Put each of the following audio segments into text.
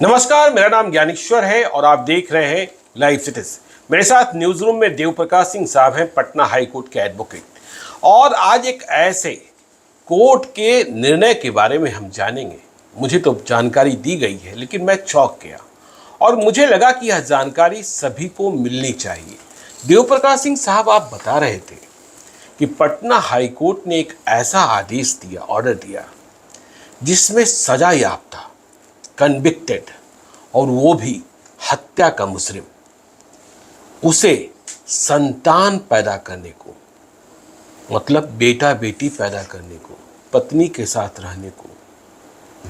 नमस्कार, मेरा नाम ज्ञानेश्वर है और आप देख रहे हैं लाइव सिटीज। मेरे साथ न्यूज रूम में देव प्रकाश सिंह साहब हैं, पटना हाई कोर्ट के एडवोकेट। और आज एक ऐसे कोर्ट के निर्णय के बारे में हम जानेंगे। मुझे तो जानकारी दी गई है लेकिन मैं चौंक गया और मुझे लगा कि यह जानकारी सभी को मिलनी चाहिए। देव प्रकाश सिंह साहब, आप बता रहे थे कि पटना हाई कोर्ट ने एक ऐसा आदेश दिया, ऑर्डर दिया, जिसमें सजा याफ्ता, कन्विक्टेड, और वो भी हत्या का मुजरिम, उसे संतान पैदा करने को, मतलब बेटा बेटी पैदा करने को, पत्नी के साथ रहने को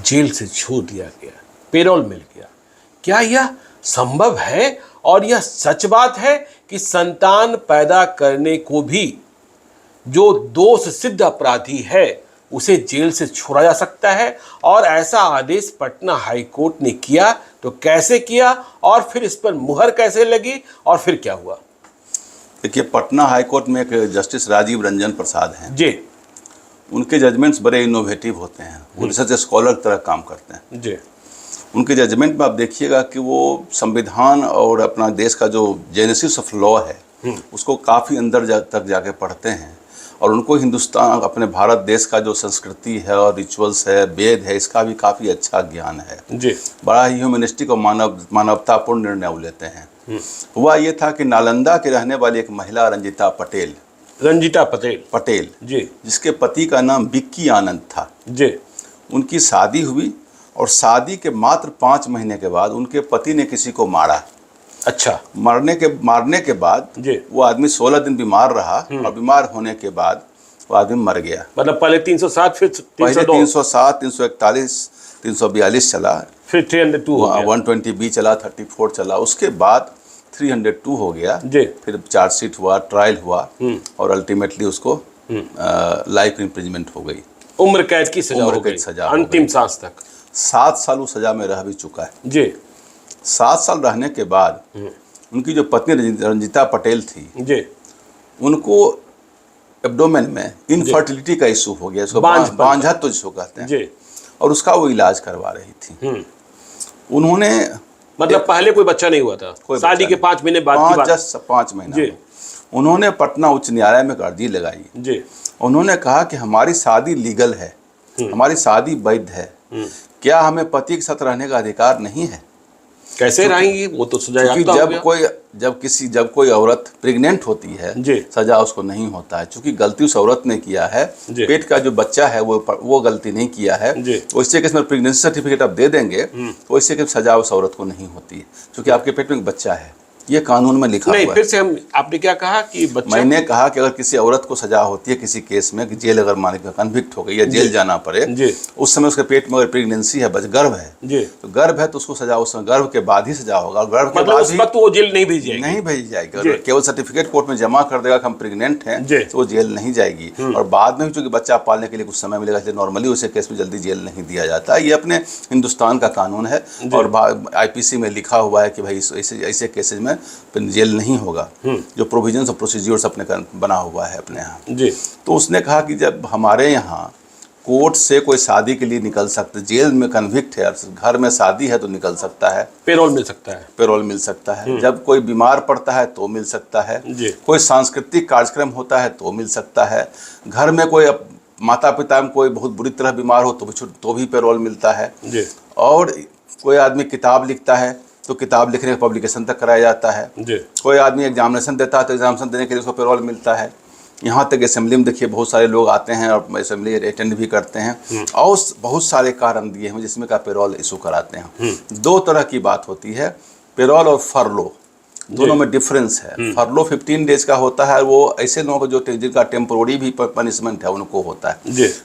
जेल से छोड़ दिया गया, पेरोल मिल गया। क्या यह संभव है? और यह सच बात है कि संतान पैदा करने को भी जो दोष सिद्ध अपराधी है उसे जेल से छोड़ा जा सकता है? और ऐसा आदेश पटना हाई कोर्ट ने किया तो कैसे किया, और फिर इस पर मुहर कैसे लगी, और फिर क्या हुआ? देखिए, पटना हाई कोर्ट में एक जस्टिस राजीव रंजन प्रसाद हैं जी। उनके जजमेंट्स बड़े इनोवेटिव होते हैं, वो रिसर्च स्कॉलर की तरह काम करते हैं जी। उनके जजमेंट में आप देखिएगा कि वो संविधान और अपना देश का जो जेनेसिस ऑफ लॉ है उसको काफ़ी अंदर तक जाके पढ़ते हैं, और उनको हिंदुस्तान, अपने भारत देश का जो संस्कृति है और रिचुअल्स है, वेद है, इसका भी काफ़ी अच्छा ज्ञान है जी। बड़ा ही ह्यूमनिस्टिक और मानवतापूर्ण निर्णय वो लेते हैं। हुआ ये था कि नालंदा के रहने वाली एक महिला रंजिता पटेल जी, जिसके पति का नाम बिक्की आनंद था जी, उनकी शादी हुई, और शादी के मात्र 5 महीने के बाद उनके पति ने किसी को मारा। अच्छा। मारने के बाद वो आदमी 16 दिन बीमार रहा, और बीमार होने के बाद वो आदमी मर गया। मतलब पहले 307, फिर 307, 341, 342 चला, फिर 302 हो गया, 120B चला, 34 चला, उसके बाद 302 हो गया जी। फिर चार्जशीट हुआ, ट्रायल हुआ, और अल्टीमेटली उसको लाइफ इम्प्रिजमेंट हो गई, उम्र कैद की सजा हो गई, अंतिम सांस तक। 7 साल वो सजा में रह भी चुका है जी। 7 साल रहने के बाद उनकी जो पत्नी रंजिता पटेल थी जी, उनको एब्डोमेन में इनफर्टिलिटी का इशू हो गया, इसको बांझत्व जिसको कहते हैं जी, और उसका वो इलाज करवा रही थी। उन्होंने, मतलब पहले कोई बच्चा नहीं हुआ था, शादी के 5 महीने बाद की बात, 5 महीने उन्होंने पटना उच्च न्यायालय में अर्जी लगाई जी। उन्होंने कहा कि हमारी शादी लीगल है, हमारी शादी वैध है, क्या हमें पति के साथ रहने का अधिकार नहीं है? कैसे रहेंगी? वो तो सजा याफ्ता हो गया। जब कोई औरत प्रेग्नेंट होती है सजा उसको नहीं होता है, क्योंकि गलती उस औरत ने किया है, पेट का जो बच्चा है वो गलती नहीं किया है। वैसे केस में प्रेगनेंसी सर्टिफिकेट आप दे देंगे तो वैसे केस सजा उस औरत को नहीं होती है, क्योंकि आपके पेट में एक बच्चा है, ये कानून में लिखा हुआ है। फिर से आपने क्या कहा कि बच्चा? मैंने कहा कि अगर किसी औरत को सजा होती है किसी केस में कि जेल, अगर मान के कन्विक्ट हो गई या जेल जाना पड़े, उस समय उसके पेट में अगर प्रेगनेंसी है, गर्भ है, तो गर्भ है तो उसको सजा उस समय गर्भ के बाद ही सजा होगा। गर्भ के बाद ही वो जेल नहीं भेजी जाएगी। अगर केवल सर्टिफिकेट कोर्ट में जमा कर देगा कि हम प्रेग्नेंट हैं तो वो जेल नहीं जाएगी, और बाद में भी चूंकि बच्चा पालने के लिए कुछ समय मिलेगा, इसलिए नॉर्मली उसे केस में जल्दी जेल नहीं दिया जाता। ये अपने हिंदुस्तान का कानून है, और IPC में लिखा हुआ है कि भाई ऐसे केसेज में जेल नहीं होगा, जो प्रोविजंस और प्रोसीज्योर्स अपने बना हुआ है अपने यहाँ जी। तो उसने कहा कि जब हमारे यहाँ कोर्ट से कोई शादी के लिए निकल सकता है, जेल में कन्विक्ट है, घर में शादी है तो निकल सकता है, पेरोल मिल सकता है, जब कोई बीमार पड़ता है तो मिल सकता है, कोई सांस्कृतिक कार्यक्रम होता है तो मिल सकता है, घर में कोई माता पिता में कोई बहुत बुरी तरह बीमार हो तो भी पेरोल मिलता है, और कोई आदमी किताब लिखता है तो किताब लिखने का पब्लिकेशन तक कराया जाता है, कोई आदमी एग्जामिनेशन देता है तो एग्जामिनेशन देने के लिए उसको पेरोल मिलता है। यहाँ तक असेंबली में देखिए बहुत सारे लोग आते हैं और असेंबली अटेंड भी करते हैं, और बहुत सारे कारण दिए हैं जिसमें का पेरोल इशू कराते हैं। 2 तरह की बात होती है, पेरोल और फरलो, दोनों में डिफरेंस है। फरलो 15 डेज का होता है, वो ऐसे लोगों को जो जिनका टेम्पोररी भी पनिशमेंट है उनको होता है।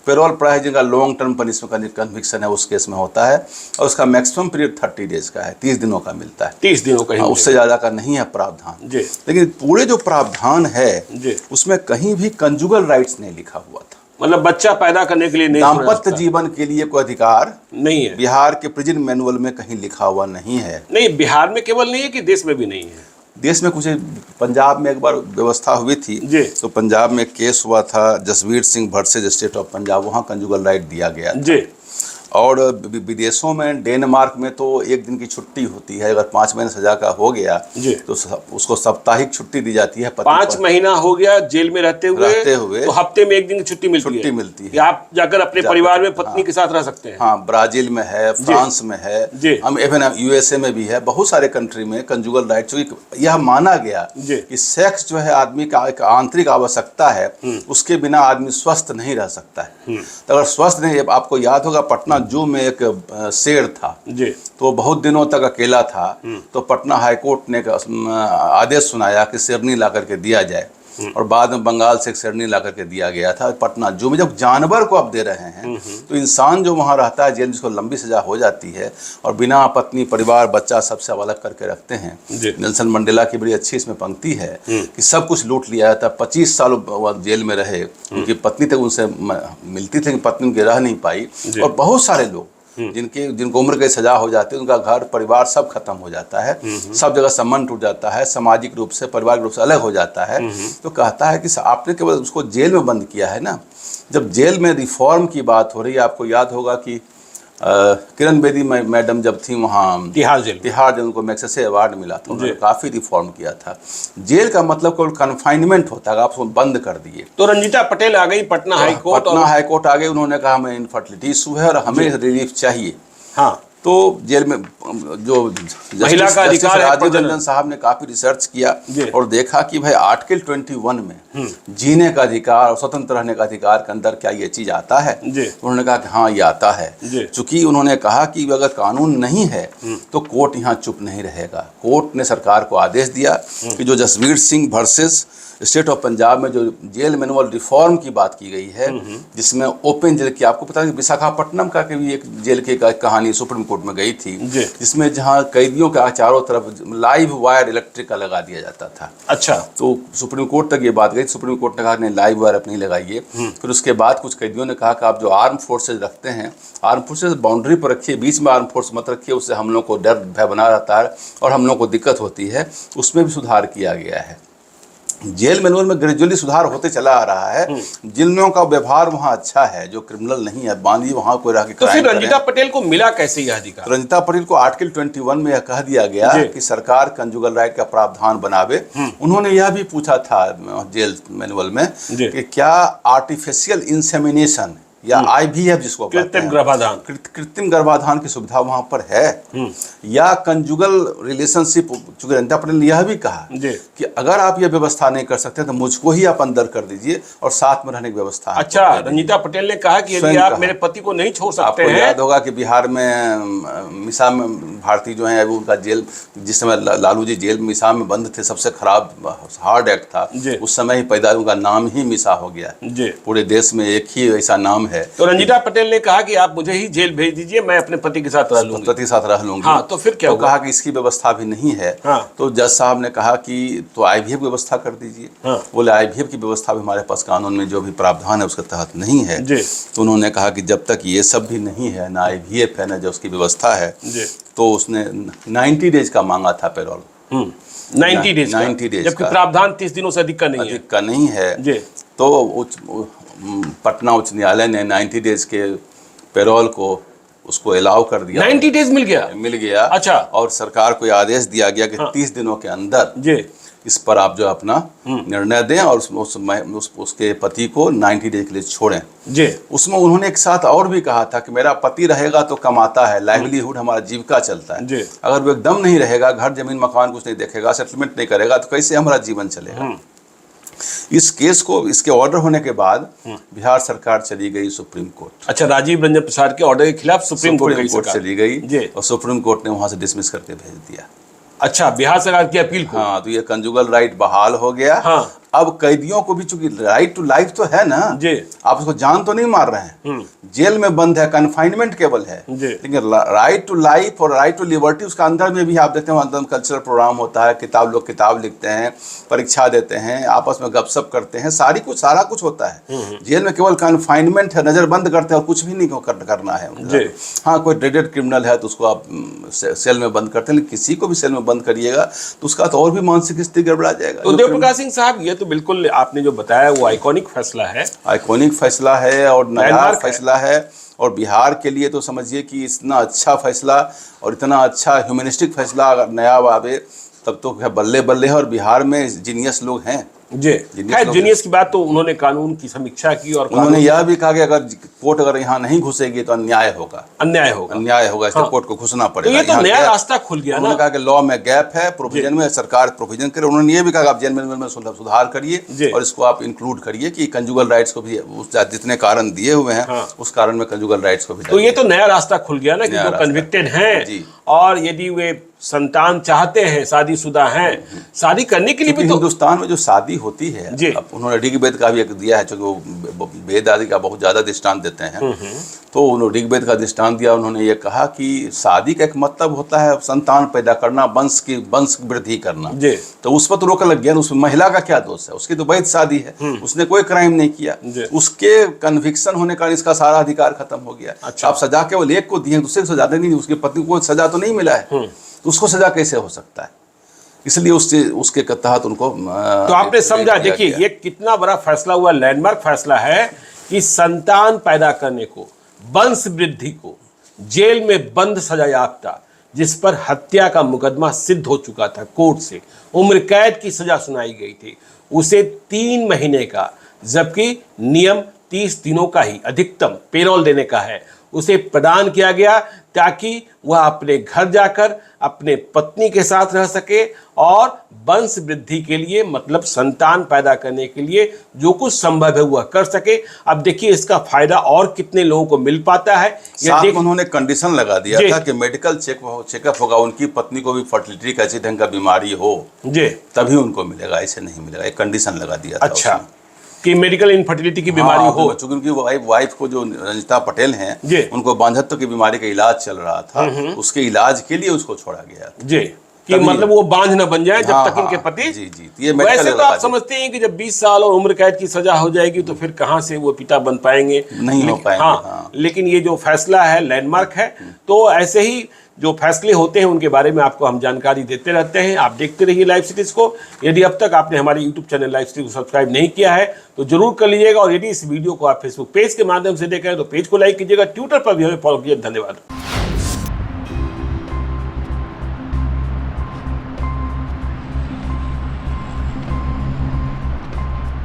पेरोल पड़ा है जिनका लॉन्ग टर्म पनिशमेंट का कन्विक्शन है, उस केस में होता है, और उसका मैक्सिमम पीरियड 30 डेज का है, 30 दिनों का मिलता है, 30 दिनों का, उससे ज़्यादा का नहीं है प्रावधान। लेकिन पूरे जो प्रावधान है उसमें कहीं भी कंजुगल राइट्स नहीं लिखा हुआ था, मतलब बच्चा पैदा करने के लिए नहीं, दाम्पत्य जीवन के लिए कोई अधिकार नहीं है। बिहार के प्रिजन मैनुअल में कहीं लिखा हुआ नहीं है। नहीं, बिहार में केवल नहीं है कि देश में भी नहीं है। देश में कुछ, पंजाब में एक बार व्यवस्था हुई थी तो पंजाब में केस हुआ था Jasvir Singh versus state of Punjab, वहाँ कंजुगल राइट दिया गया था। और विदेशों में डेनमार्क में तो 1 दिन की छुट्टी होती है, अगर 5 महीने सजा का हो गया तो उसको साप्ताहिक छुट्टी दी जाती है। 5 महीना हो गया जेल में रहते हुए तो हफ्ते में 1 दिन की छुट्टी मिलती है। आप जाकर अपने परिवार में पत्नी के साथ रह सकते हैं। हाँ, ब्राजील में है, फ्रांस में है, हम इवन यूएसए में भी है, बहुत सारे कंट्री में कंजुगल राइट। चूंकि यह माना गया कि सेक्स जो है आदमी का एक आंतरिक आवश्यकता है, उसके बिना आदमी स्वस्थ नहीं रह सकता है। तो अगर स्वस्थ नहीं, आपको याद होगा पटना जू में एक शेर था तो बहुत दिनों तक अकेला था, तो पटना हाईकोर्ट ने आदेश सुनाया कि शेरनी ला करके दिया जाए, और बाद में बंगाल से एक शेरनी ला करके दिया गया था पटना जू में। जब जानवर को आप दे रहे हैं तो इंसान जो वहाँ रहता है जेल में, जिसको लंबी सजा हो जाती है और बिना पत्नी परिवार बच्चा सबसे अलग करके रखते हैं। नेल्सन मंडेला की बड़ी अच्छी इसमें पंक्ति है कि सब कुछ लूट लिया था, 25 साल जेल में रहे, उनकी पत्नी तक उनसे मिलती थी, पत्नी उनकी रह नहीं पाई, और बहुत सारे लोग जिनको उम्र की सजा हो जाती है, उनका घर परिवार सब खत्म हो जाता है, सब जगह सम्मान टूट जाता है, सामाजिक रूप से पारिवारिक रूप से अलग हो जाता है। तो कहता है कि आपने केवल उसको जेल में बंद किया है ना। जब जेल में रिफॉर्म की बात हो रही है, आपको याद होगा कि किरण बेदी मैडम जब थी वहाँ तिहाड़ जेल, उनको मैग्सेसे अवार्ड मिला था, उन्होंने काफ़ी रिफॉर्म किया था। जेल का मतलब केवल कन्फाइनमेंट होता है, आप उसको बंद कर दिए। तो रंजीता पटेल आ गई पटना हाईकोर्ट आ गई, उन्होंने कहा हमें इनफर्टिलिटी इशू है और हमें रिलीफ चाहिए। हाँ, तो जेल में जो महिला का अधिकार है, राजीव रंजन साहब ने काफी रिसर्च किया और देखा कि भाई आर्टिकल 21 में जीने का अधिकार और स्वतंत्र रहने का अधिकार के अंदर क्या ये चीज आता है। उन्होंने कहा कि हाँ ये आता है। चूंकि उन्होंने कहा कि अगर कानून नहीं है तो कोर्ट यहाँ चुप नहीं रहेगा। कोर्ट ने सरकार को आदेश दिया कि जो Jasvir Singh versus state of Punjab में जो जेल मैनुअल रिफॉर्म की बात की गई है, जिसमें ओपन जेल की, आपको पता है कि विशाखापट्टनम का भी एक जेल की कहानी सुप्रीम कोर्ट में गई थी, जिसमें जहां कैदियों का चारों तरफ लाइव वायर इलेक्ट्रिक का लगा दिया जाता था। अच्छा, तो सुप्रीम कोर्ट तक ये बात गई, सुप्रीम कोर्ट ने कहा नहीं लाइव वायर आप नहीं लगाइए। फिर उसके बाद कुछ कैदियों ने कहा कि आप जो आर्म फोर्सेज रखते हैं, आर्म फोर्सेज बाउंड्री पर रखिए, बीच में आर्म फोर्स मत रखिए, उससे हम लोग को डर भय बना रहता है और हम लोग को दिक्कत होती है। उसमें भी सुधार किया गया है। जेल मैनुअल में ग्रेजुअली सुधार होते चला आ रहा है। जिन लोगों का व्यवहार वहाँ अच्छा है, जो क्रिमिनल नहीं है, बांधी वहाँ कोई रह के तो फिर रंजीता पटेल को मिला कैसे यह अधिकार? रंजीता पटेल को आर्टिकल 21 में यह कह दिया गया कि सरकार कंजुगल राइट का प्रावधान बनावे। उन्होंने यह भी पूछा था जेल मैनुअल में कि क्या आर्टिफिशियल इंसेमिनेशन या IVF जिसको कृत्रिम गर्भाधान की सुविधा वहां पर है, या कंजुगल रिलेशनशिप। चूंकि रंजीता पटेल ने यह भी कहा कि अगर आप यह व्यवस्था नहीं कर सकते तो मुझको ही आप अंदर कर दीजिए और साथ में रहने की व्यवस्था। अच्छा, रंजीता पटेल ने कहा कि यदि आप मेरे पति को नहीं छोड़ सकते हैं। याद होगा कि बिहार में मिसा में भारती जो है उनका जेल, जिस समय लालू जी जेल मिसा में बंद थे, सबसे खराब हार्ड एक्ट था, उस समय ही पैदा उनका नाम ही मिसा हो गया। पूरे देश में एक ही ऐसा नाम है। तो रंजीता पटेल ने कहा कि आप मुझे ही जेल भेज दीजिए, मैं अपने पति के साथ रह लूंगी। हाँ, तो फिर क्या हुआ? कहा कि इसकी व्यवस्था भी नहीं है। तो जज साहब ने कहा कि तो IVF की व्यवस्था कर दीजिए। बोले IVF की व्यवस्था भी हमारे पास कानून में जो भी प्रावधान है उसके तहत नहीं है। तो उन्होंने कहा कि जब तक ये सब भी नहीं है, ना IVF है, ना जो उसकी व्यवस्था है, तो उसने 90 डेज का मांगा था पेरोल। 90 डेज, जबकि प्रावधान 30 दिनों से अधिक का नहीं है। तो पटना उच्च न्यायालय ने 90 डेज के पेरोल को उसको अलाउ कर दिया। 90 डेज मिल गया। अच्छा, और सरकार को आदेश दिया गया कि 30 दिनों के अंदर इस पर आप जो अपना निर्णय दें और उसके पति को 90 डेज के लिए छोड़ें। उसमें उन्होंने एक साथ और भी कहा था कि मेरा पति रहेगा तो कमाता है, लाइवलीहुड हमारा जीविका चलता है, अगर वो एकदम नहीं रहेगा, घर जमीन मकान कुछ नहीं देखेगा, सेटलमेंट नहीं करेगा, तो कैसे हमारा जीवन चलेगा। इस केस को, इसके ऑर्डर होने के बाद बिहार सरकार चली गई सुप्रीम कोर्ट। अच्छा, राजीव रंजन प्रसाद के ऑर्डर के खिलाफ सुप्रीम कोर्ट चली गई और सुप्रीम कोर्ट ने वहां से डिसमिस करके भेज दिया। अच्छा, बिहार सरकार की अपील को। हाँ, तो ये कंजुगल राइट बहाल हो गया। हाँ। अब कैदियों को भी, चूंकि राइट टू लाइफ तो है ना, आप उसको जान तो नहीं मार रहे हैं, जेल में बंद है, कन्फाइनमेंट केवल है, लेकिन राइट टू लाइफ और राइट टू लिबर्टी उसका अंदर में भी आप देखते हैं अंदर कल्चरल प्रोग्राम होता है, लोग किताब लिखते हैं, परीक्षा देते हैं, आपस में गपशप करते हैं, सारा कुछ होता है। जेल में केवल कन्फाइनमेंट है, नजर बंद करते हैं और कुछ भी नहीं करना है। हाँ, कोई ड्रेडेड क्रिमिनल है तो उसको आप सेल में बंद करते हैं, लेकिन किसी को भी सेल में बंद करिएगा तो उसका तो और भी मानसिक स्थिति गड़बड़ा जाएगा। तो देव प्रकाश सिंह साहब, ये तो बिल्कुल आपने जो बताया वो आइकॉनिक फैसला है, आइकॉनिक फैसला है और नया लैंडमार्क फैसला है। और बिहार के लिए तो समझिए कि इतना अच्छा फैसला और इतना अच्छा ह्यूमनिस्टिक फैसला अगर नया आवे तब तो क्या बल्ले बल्ले है। और बिहार में जीनियस लोग हैं जी। जीनियस की बात तो उन्होंने कानून की समीक्षा की और उन्होंने यह भी कहा कि अगर कोर्ट अगर यहाँ नहीं घुसेगी तो अन्याय होगा, अन्याय होगा, इसलिए कोर्ट को घुसना पड़ेगा। तो ये तो नया रास्ता खुल गया ना। उन्होंने कहा कि लॉ में गैप है, प्रोविजन में सरकार प्रोविजन करे। उन्होंने ये भी कहा कि आप जेनरल में सुधार करिए और इसको आप इंक्लूड करिए कि कंजुगल राइट्स को भी, जितने कारण दिए हुए हैं उस कारण में कंजुगल राइट्स को भी। तो ये तो नया रास्ता खुल गया ना कि जो कन्विक्टेड हैं और यदि वे संतान चाहते हैं, शादीशुदा हैं, शादी करने के लिए भी तो हिंदुस्तान में जो शादी होती है, अब उन्होंने ऋग्वेद का भी एक दिया है, क्योंकि वो वेद आदि का बहुत ज्यादा दृष्टांत देते हैं, तो उन्होंने ऋग्वेद का दृष्टांत दिया। उन्होंने ये कहा कि शादी का एक मतलब होता है संतान पैदा करना, वंश वृद्धि करना। तो उस पर तो रोक लग गया। उसमें महिला का क्या दोष है? उसकी तो वैध शादी है, उसने कोई क्राइम नहीं किया, उसके कन्विक्शन होने का इसका सारा अधिकार खत्म हो गया। आप सजा केवल एक को दिए, दूसरे को सजा नहीं, उसकी पत्नी को सजा तो नहीं मिला है, तो उसको सजा कैसे हो सकता है? इसलिए उसके तहत उनको तो आपने समझा। देखिए ये कितना बड़ा फैसला हुआ, लैंडमार्क फैसला है कि संतान पैदा करने को, वंश वृद्धि को, जेल में बंद सजा याफ्ता जिस पर हत्या का मुकदमा सिद्ध हो चुका था, कोर्ट से उम्र कैद की सजा सुनाई गई थी, उसे 3 महीने का, जबकि नियम 30 दिनों का ही अधिकतम पेरोल देने का है, उसे प्रदान किया गया ताकि वह अपने घर जाकर अपने पत्नी के साथ रह सके और वंश वृद्धि के लिए, मतलब संतान पैदा करने के लिए जो कुछ संभव है वह कर सके। अब देखिए इसका फायदा और कितने लोगों को मिल पाता है। उन्होंने कंडीशन लगा दिया था कि मेडिकल चेकअप होगा, उनकी पत्नी को भी फर्टिलिटी का ढंग का बीमारी हो तभी उनको मिलेगा, ऐसे नहीं मिलेगा। एक कंडीशन लगा दिया था। अच्छा, कि मेडिकल इनफर्टिलिटी की बीमारी हो, चूंकि उनकी वाइफ को जो रंजिता पटेल हैं उनको बांझत्व की बीमारी का इलाज चल रहा था, उसके इलाज के लिए उसको छोड़ा गया जी, कि मतलब वो बांझ न बन जाए जब तक इनके पति। ये वैसे तो आप समझते हैं कि जब 20 साल और उम्र कैद की सजा हो जाएगी तो फिर कहां से वो पिता बन पाएंगे, नहीं हो पाएंगे। लेकिन ये जो फैसला है लैंडमार्क है। तो ऐसे ही जो फैसले होते हैं उनके बारे में आपको हम जानकारी देते रहते हैं। आप देखते रहिए लाइव सिटीज को। यदि अब तक आपने हमारे यूट्यूब चैनल लाइव सिटीज को सब्सक्राइब नहीं किया है तो जरूर कर लीजिएगा। और यदि इस वीडियो को आप फेसबुक पेज के माध्यम से देख रहे हैं तो पेज को लाइक कीजिएगा, ट्विटर पर भी हमें फॉलो कीजिए। धन्यवाद।